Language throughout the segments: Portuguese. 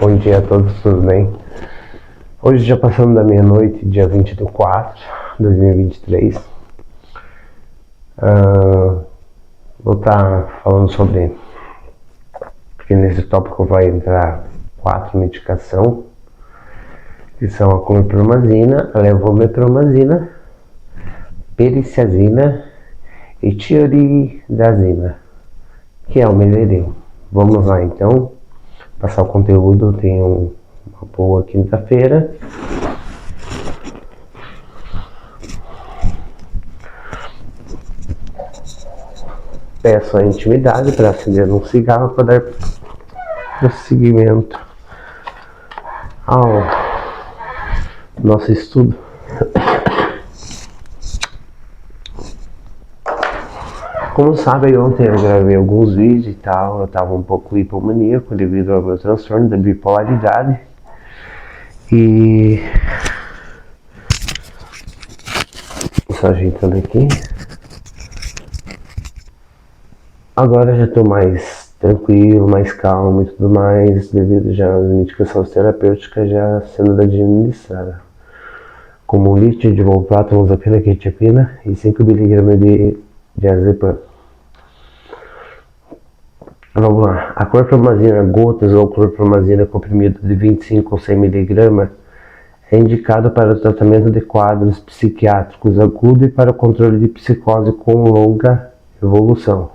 Bom dia a todos, tudo bem? Hoje já passando da meia-noite, dia 20 de 4 de 2023. Vou estar falando sobre, porque nesse tópico vai entrar 4 medicações, que são a clorpromazina, a levometromazina, periciazina e tioridazina, que é o meleril. Vamos lá então, passar o conteúdo. Tenho uma boa quinta-feira. Peço a intimidade para acender um cigarro para dar prosseguimento ao nosso estudo. Como sabem, ontem eu gravei alguns vídeos e tal. Eu estava um pouco hipomaníaco devido ao meu transtorno da bipolaridade. E só ajeitando aqui. Agora já estou mais tranquilo, mais calmo e tudo mais, devido já às medicações terapêuticas já sendo administrada, como lítio de volpato, losapina, quetiapina e 5 mg de diazepam. Vamos lá. A clorpromazina gotas ou clorpromazina comprimido de 25 ou 100 mg é indicado para o tratamento de quadros psiquiátricos agudos e para o controle de psicose com longa evolução.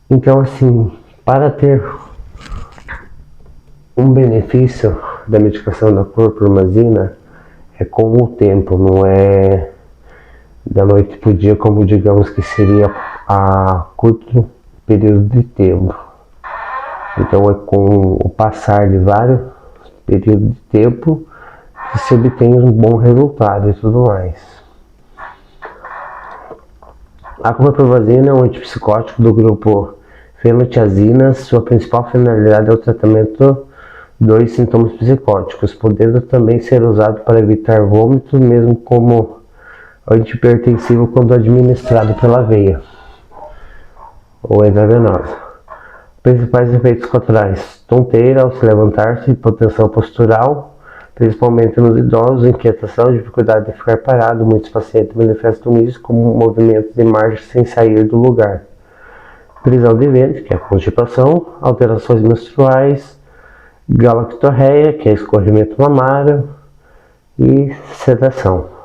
Então, assim, para ter um benefício da medicação da clorpromazina é com o tempo, não é da noite para o dia, como digamos que seria a curto período de tempo. Então é com o passar de vários períodos de tempo que se obtém um bom resultado e tudo mais. A clorpromazina é um antipsicótico do grupo fenotiazina. Sua principal finalidade é o tratamento dos sintomas psicóticos, podendo também ser usado para evitar vômitos, mesmo como antihipertensivo quando administrado pela veia ou intravenosa. Principais efeitos colaterais: tonteira ao se levantar-se, hipotensão postural, principalmente nos idosos, inquietação, dificuldade de ficar parado. Muitos pacientes manifestam isso como movimentos de marcha sem sair do lugar. Prisão de ventre, que é a constipação, alterações menstruais, galactorreia, que é escorrimento mamário, e sedação.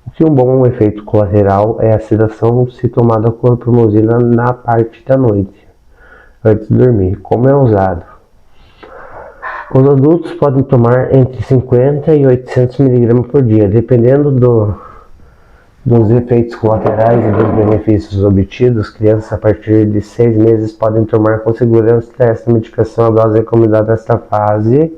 O que um bom efeito colateral é a sedação se tomada a clorpromazina na parte da noite, antes de dormir. Como é usado? Os adultos podem tomar entre 50 e 800 mg por dia, dependendo dos efeitos colaterais e dos benefícios obtidos. Crianças a partir de 6 meses podem tomar com segurança esta medicação. A dose recomendada nesta fase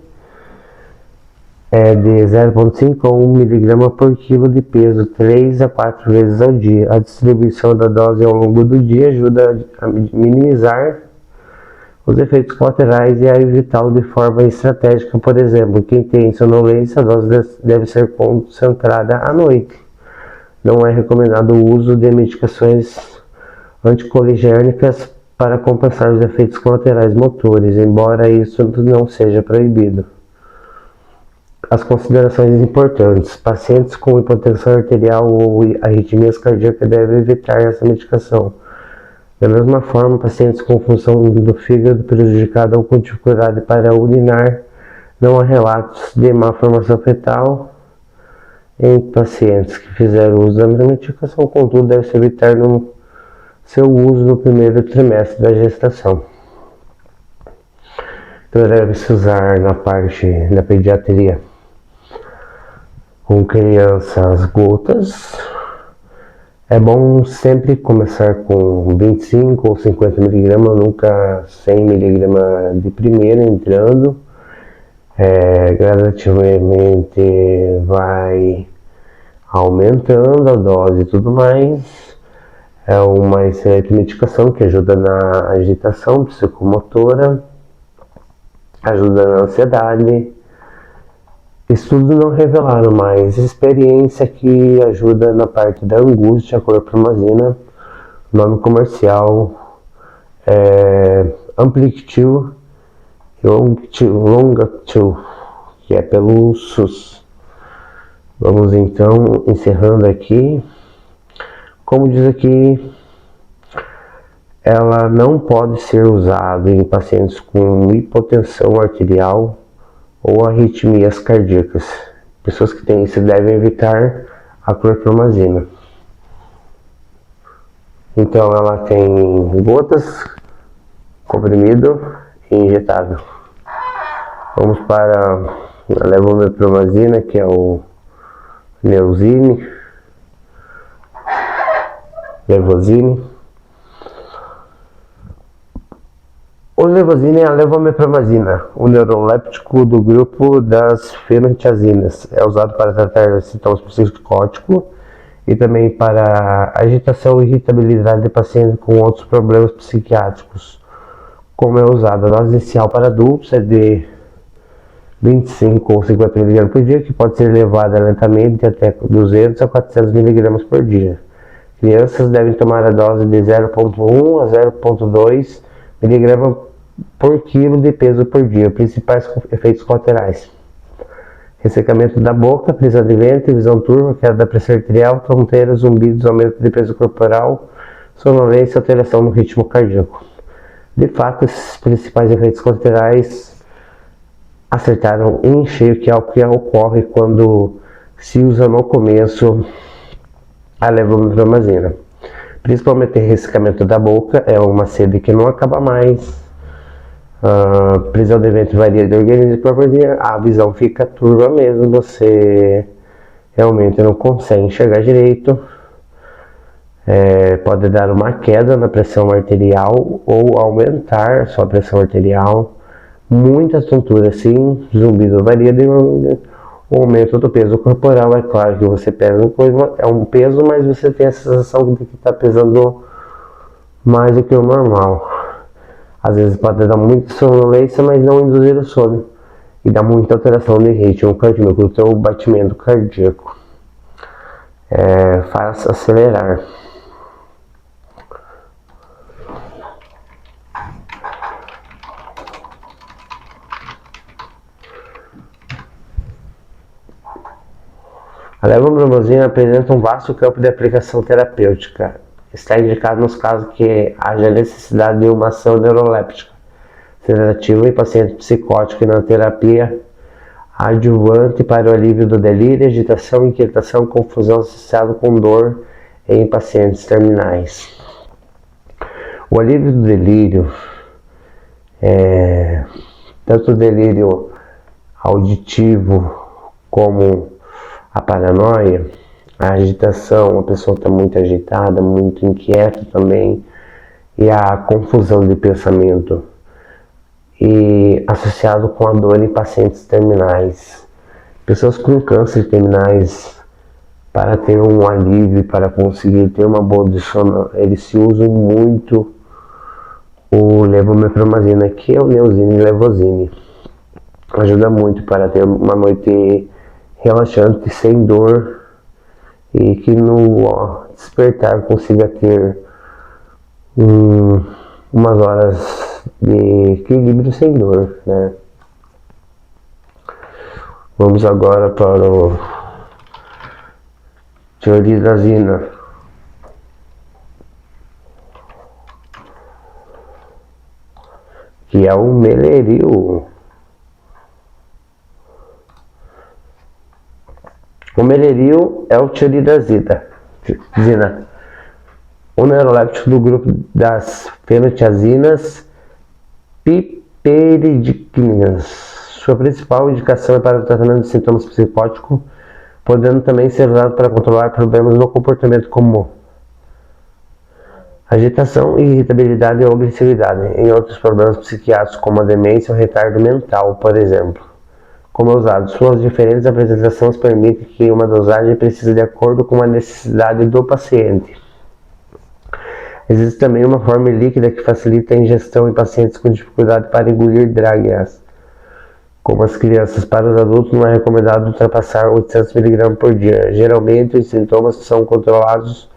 é de 0,5 a 1 mg por quilo de peso, 3 a 4 vezes ao dia. A distribuição da dose ao longo do dia ajuda a minimizar os efeitos colaterais e a evitá-lo de forma estratégica. Por exemplo, quem tem sonolência, a dose deve ser concentrada à noite. Não é recomendado o uso de medicações anticoligérnicas para compensar os efeitos colaterais motores, embora isso não seja proibido. As considerações importantes: pacientes com hipotensão arterial ou arritmias cardíacas devem evitar essa medicação. Da mesma forma, pacientes com função do fígado prejudicada ou com dificuldade para urinar, não há relatos de malformação fetal em pacientes que fizeram uso da medicação. Contudo, deve-se evitar seu uso no primeiro trimestre da gestação. Então, deve-se usar na parte da pediatria com crianças gotas. É bom sempre começar com 25 ou 50 mg, nunca 100 mg de primeira entrando. Gradativamente vai aumentando a dose e tudo mais. É uma excelente medicação que ajuda na agitação psicomotora, ajuda na ansiedade. Estudos não revelaram, mas experiência que ajuda na parte da angústia. A clorpromazina, nome comercial é Amplictil Longactil, que é pelo SUS. Vamos então encerrando aqui. Como diz aqui, ela não pode ser usada em pacientes com hipotensão arterial ou arritmias cardíacas. Pessoas que têm isso devem evitar a clorpromazina. Então ela tem gotas, comprimido e injetável. Vamos para a levomepromazina, que é o Levozine. O Levozine é a levomepromazina, o neuroléptico do grupo das fenotiazinas. É usado para tratar sintomas psicóticos e também para agitação e irritabilidade de pacientes com outros problemas psiquiátricos. Como é usado, a dose inicial para adultos é de 25 ou 50 mg por dia, que pode ser elevada lentamente até 200 a 400 mg por dia. Crianças devem tomar a dose de 0,1 a 0,2 mg por quilo de peso por dia. Principais efeitos colaterais: ressecamento da boca, prisão de ventre, visão turva, queda da pressão arterial, tonteira, zumbidos, aumento de peso corporal, sonolência e alteração no ritmo cardíaco. De fato, esses principais efeitos colaterais acertaram em cheio, que é o que ocorre quando se usa no começo a levomepromazina. Principalmente ressecamento da boca, é uma sede que não acaba mais. Prisão de ventre varia de organismo para organismo, a visão fica turva mesmo, você realmente não consegue enxergar direito. Pode dar uma queda na pressão arterial ou aumentar sua pressão arterial. Muita tontura, sim, zumbido varia de o aumento do peso corporal. É claro que você pesa é um peso, mas você tem a sensação de que está pesando mais do que o normal. Às vezes pode dar muita sonolência, mas não induzir o sono. E dá muita alteração de ritmo cardíaco, do seu batimento cardíaco. Faz acelerar. A levomepromazina apresenta um vasto campo de aplicação terapêutica. Está indicado nos casos que haja necessidade de uma ação neuroléptica sedativa em paciente psicótico e na terapia adjuvante para o alívio do delírio, agitação, inquietação, confusão associada com dor em pacientes terminais. O alívio do delírio, tanto o delírio auditivo como a paranoia, a agitação, a pessoa está muito agitada, muito inquieta também, e a confusão de pensamento, e associado com a dor em pacientes terminais. Pessoas com câncer terminais, para ter um alívio, para conseguir ter uma boa de sono, eles se usam muito o levomepromazina, que é o Neosine Levozine. Ajuda muito para ter uma noite relaxante, sem dor, e que no despertar consiga ter umas horas de equilíbrio sem dor, né? Vamos agora para o tioridazina. Que é o Meleril. O Meleril é o tioridazina, o neuroléptico do grupo das fenotiazinas piperidíneas. Sua principal indicação é para o tratamento de sintomas psicóticos, podendo também ser usado para controlar problemas no comportamento como agitação, irritabilidade ou agressividade, em outros problemas psiquiátricos como a demência ou retardo mental, por exemplo. Como é usado? Suas diferentes apresentações permitem que uma dosagem precise de acordo com a necessidade do paciente. Existe também uma forma líquida que facilita a ingestão em pacientes com dificuldade para engolir dragas, como as crianças. Para os adultos não é recomendado ultrapassar 800 mg por dia. Geralmente os sintomas são controlados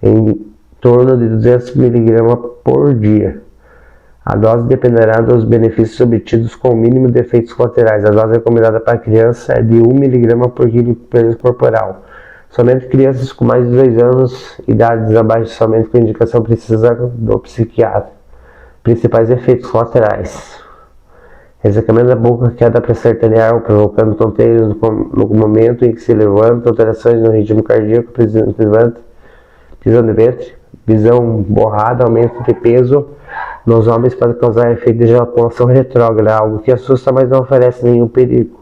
em torno de 200 mg por dia. A dose dependerá dos benefícios obtidos com o mínimo de efeitos colaterais. A dose recomendada para criança é de 1 mg por quilo de peso corporal. Somente crianças com mais de 2 anos, idades abaixo somente com indicação precisa do psiquiatra. Principais efeitos colaterais: ressecamento da boca, queda da pressão arterial, provocando tonteiras no momento em que se levanta, alterações no ritmo cardíaco, prisão de ventre, visão borrada, aumento de peso. Nos homens pode causar efeito de ejaculação retrógrada, algo que assusta, mas não oferece nenhum perigo.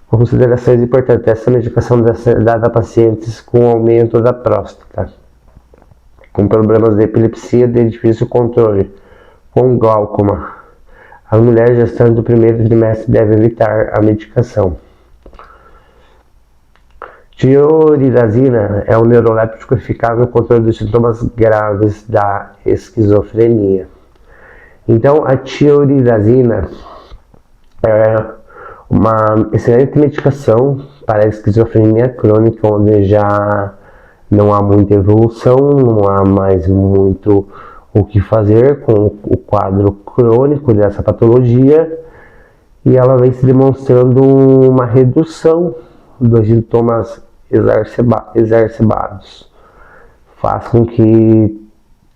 Considerações importantes: essa medicação deve ser dada a pacientes com aumento da próstata, com problemas de epilepsia de difícil controle, com glaucoma. As mulheres gestantes do primeiro trimestre devem evitar a medicação. Tioridazina é um neuroléptico eficaz no controle dos sintomas graves da esquizofrenia. Então, a tioridazina é uma excelente medicação para a esquizofrenia crônica, onde já não há muita evolução, não há mais muito o que fazer com o quadro crônico dessa patologia, e ela vem se demonstrando uma redução dos sintomas exacerbados. Faz com que,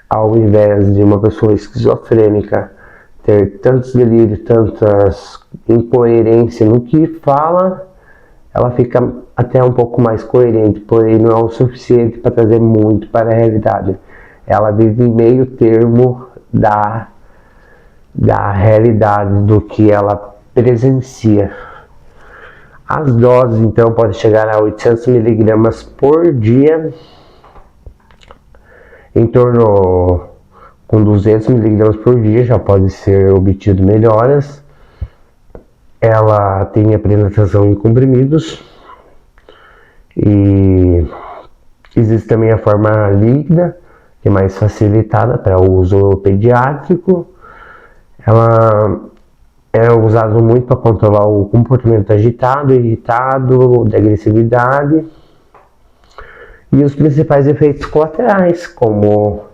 ao invés de uma pessoa esquizofrênica ter tantos delírios, tantas incoerências no que fala, ela fica até um pouco mais coerente, porém não é o suficiente para trazer muito para a realidade. Ela vive em meio termo da realidade do que ela presencia. As doses, então, podem chegar a 800 mg por dia, em torno com 200 mg por dia já pode ser obtido melhoras. Ela tem apresentação em comprimidos e existe também a forma líquida, que é mais facilitada para o uso pediátrico. Ela é usada muito para controlar o comportamento agitado, irritado, de agressividade. E os principais efeitos colaterais, como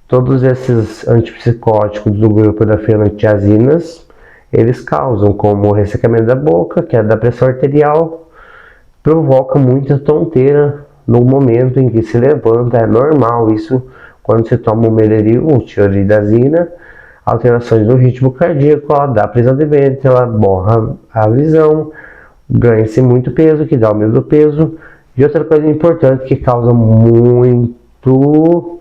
todos esses antipsicóticos do grupo da fenotiazinas, eles causam como ressecamento da boca, queda da pressão arterial, provoca muita tonteira no momento em que se levanta. É normal isso quando se toma o Meleril ou tioridazina. Alterações no ritmo cardíaco, ela dá prisão de ventre, ela borra a visão, ganha-se muito peso, que dá aumento do peso. E outra coisa importante que causa muito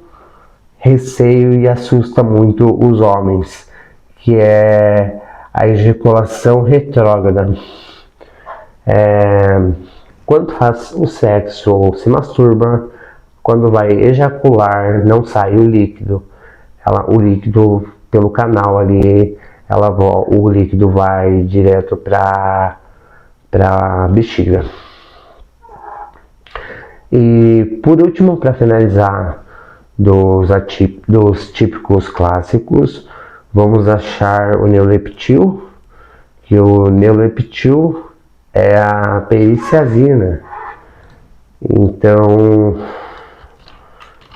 receio e assusta muito os homens, que é a ejaculação retrógrada. Quando faz o sexo ou se masturba, quando vai ejacular, não sai o líquido. O líquido pelo canal ali, o líquido vai direto para a bexiga. E por último, para finalizar, dos típicos clássicos, vamos achar o neuleptil, que o neuleptil é a periciazina. Então,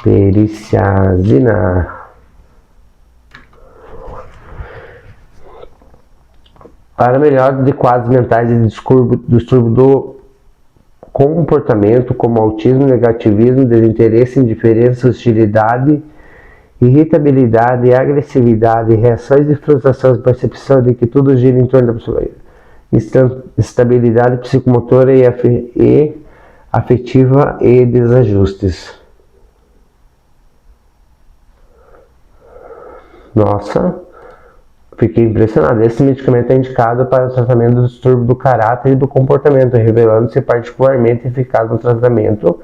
periciazina para melhora de quadros mentais e distúrbio do comportamento, como autismo, negativismo, desinteresse, indiferença, hostilidade, irritabilidade, agressividade, reações de frustração, percepção de que tudo gira em torno da pessoa, instabilidade psicomotora e afetiva e desajustes. Nossa, fiquei impressionado. Esse medicamento é indicado para o tratamento do distúrbio do caráter e do comportamento, revelando-se particularmente eficaz no tratamento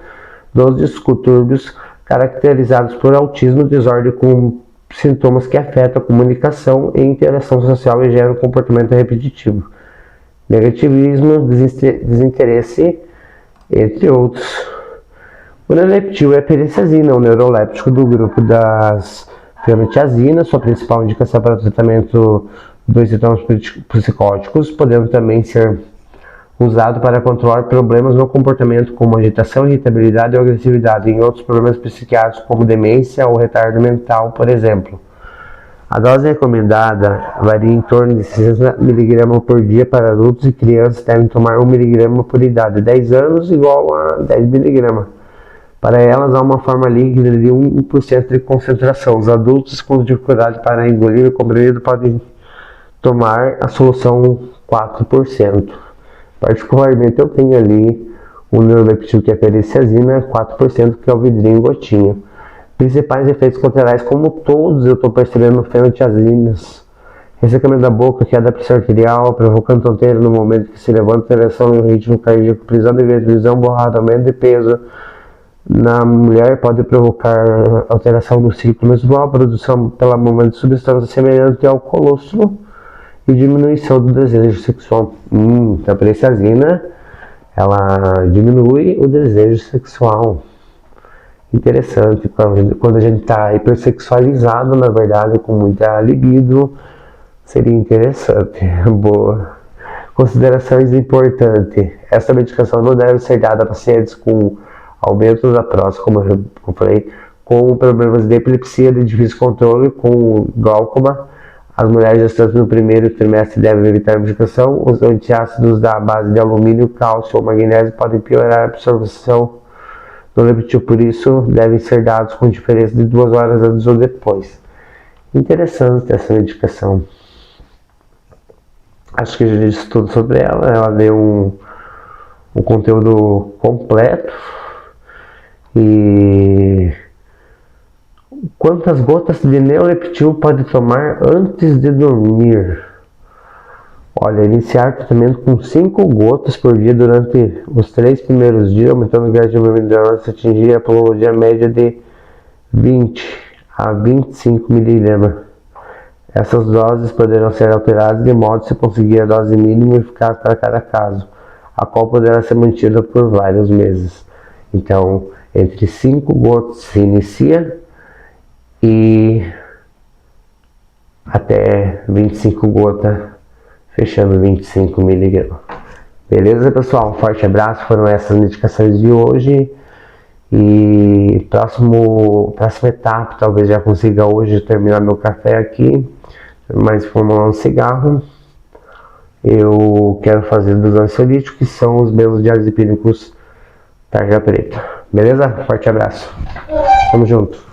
dos distúrbios caracterizados por autismo, desordem com sintomas que afetam a comunicação e interação social e geram comportamento repetitivo, negativismo, desinteresse, entre outros. O neuleptil é a periciazina, um neuroléptico do grupo das fenotiazinas, sua principal indicação para o tratamento dos sintomas psicóticos, podendo também ser usado para controlar problemas no comportamento como agitação, irritabilidade ou agressividade, em outros problemas psiquiátricos como demência ou retardo mental, por exemplo. A dose recomendada varia em torno de 60 mg por dia para adultos, e crianças devem tomar 1 mg por idade. 10 anos igual a 10 mg. Para elas, há uma forma líquida de 1% de concentração. Os adultos com dificuldade para engolir o comprimido podem tomar a solução 4%. Particularmente, eu tenho ali o neuroleptil, que é a periciazina, 4%, que é o vidrinho gotinha. Principais efeitos colaterais, como todos, eu estou percebendo fenotiazinas. Ressecamento da boca, queda da pressão arterial, provocando tonteira no momento que se levanta, alteração no ritmo cardíaco, prisão de visão, borramento de peso. Na mulher pode provocar alteração no ciclo menstrual, produção pela mama de substância semelhante ao colostro e diminuição do desejo sexual. A periciazina, ela diminui o desejo sexual. Interessante, quando a gente está hipersexualizado, na verdade, com muita libido, seria interessante. Boa. Considerações importantes. Essa medicação não deve ser dada a pacientes com aumento da próstata, como eu falei, com problemas de epilepsia de difícil controle, com glaucoma. As mulheres gestantes no primeiro trimestre devem evitar a medicação. Os antiácidos da base de alumínio, cálcio ou magnésio podem piorar a absorção do leptil, por isso devem ser dados com diferença de 2 horas antes ou depois. Interessante essa medicação. Acho que já disse tudo sobre ela. Ela deu um conteúdo completo. E quantas gotas de neuroleptil pode tomar antes de dormir? Olha, iniciar tratamento com 5 gotas por dia durante os 3 primeiros dias, aumentando gradativamente até atingir a posologia média de 20 a 25 mg. Essas doses poderão ser alteradas de modo a se conseguir a dose mínima eficaz para cada caso, a qual poderá ser mantida por vários meses. Então, entre 5 gotas se inicia e até 25 gotas, fechando 25 mg. Beleza, pessoal? Um forte abraço. Foram essas indicações de hoje. E próxima etapa, talvez já consiga hoje terminar meu café aqui, mas fumar um cigarro. Eu quero fazer dos ansiolíticos, que são os meus diazepínicos tarja preta. Beleza? Forte abraço. Tamo junto.